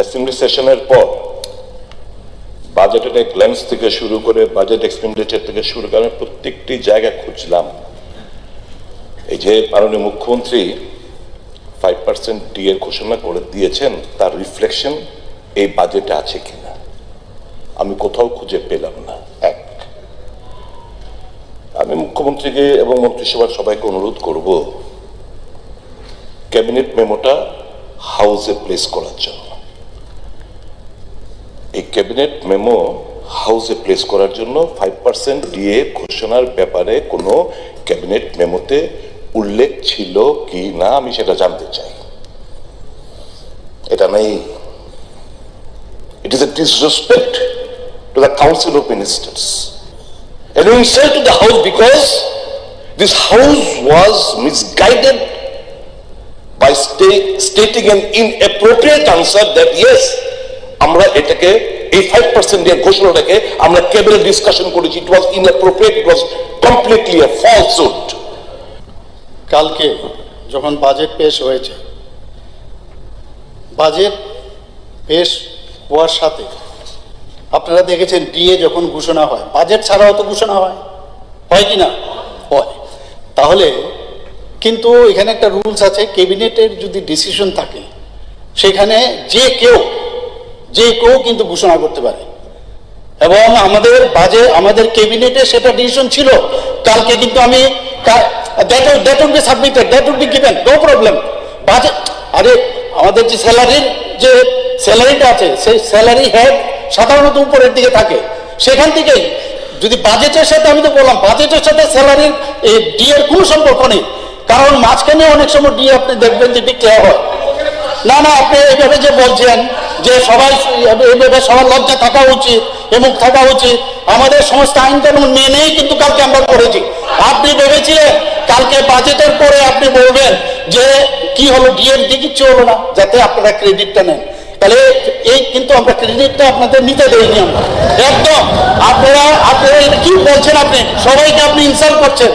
Assembly সেশনের পর বাজেটের গ্ল্যান্স থেকে শুরু করে বাজেট এক্সপেন্ডিচার থেকে শুরু করে প্রত্যেকটি জায়গা খুঁজলাম। এই যে মাননীয় মুখ্যমন্ত্রী 5% ডিএর ঘোষণা করে দিয়েছেন, তার রিফ্লেকশন এই বাজেটে আছে কিনা আমি কোথাও খুঁজে পেলাম না। এক, আমি মুখ্যমন্ত্রীকে এবং মন্ত্রিসভার সবাইকে অনুরোধ করব ক্যাবিনেট মেমোটা হাউসে প্লেস করার জন্য। এই ক্যাবিনেট মেমো হাউসে প্লেস করার জন্য 5% ডিএ ঘোষণার ব্যাপারে কোনো ক্যাবিনেট মেমোতে উল্লেখ ছিল কি না আমি সেটা জানতে চাই। এটা নেই। It is a disrespect to the Council of Ministers. And we insult to the House because this House was misguided by stating an inappropriate answer that yes, আমরা এটাকে এই 5% এর ঘোষণাটাকে আমরা ক্যাবিনেট ডিসকাশন করেছি। It was inappropriate, it was completely a falsehood. কালকে যখন budget পেশ হয়েছে, বাজেট পেশ হওয়ার সাথে আপনারা দেখেছেন ডিএ যখন ঘোষণা হয়, বাজেট ছাড়াও তো ঘোষণা হয় কি না? হয়। তাহলে কিন্তু এখানে একটা রুলস আছে, ক্যাবিনেটের যদি ডিসিশন থাকে সেখানে যে কেউ কিন্তু ঘোষণা করতে পারে, এবং আমাদের ক্যাবিনেটে সেটা ডিসিশন ছিল। কালকে কিন্তু আমি that would be submitted, that would be given, no problem. Budget আমাদের যে স্যালারিটা আছে সেই স্যালারি হেড সাধারণত উপরের দিকে থাকে, সেখান থেকেই যদি বাজেটের সাথে, আমি তো বললাম বাজেটের সাথে স্যালারির ডিএর কোনো সম্পর্ক নেই, কারণ মাঝখানে অনেক সময় ডিএ আপনি দেখবেন যে ডিক্লেয়ার হয় না। আপনি এইভাবে যে বলছেন যে এইভাবে সবার লজ্জা থাকা উচিত এবং থাকা উচিত, আমাদের সমস্ত আইন কানুন মেনেই কিন্তু কালকে আমরা করেছি। আপনি ভেবেছিলেন কালকে বাজেটের পরে আপনি বলবেন যে কি হলো, ডিএর দিয়ে কিচ্ছু হলো না, যাতে আপনারা ক্রেডিটটা নেন। তাহলে এই কিন্তু আমরা ক্রেডিটটা আপনাদের নিতে দেইনি আমরা একদম। আপনারা কি বলছেন, আপনি সবাইকে আপনি ইনসাল্ট করছেন।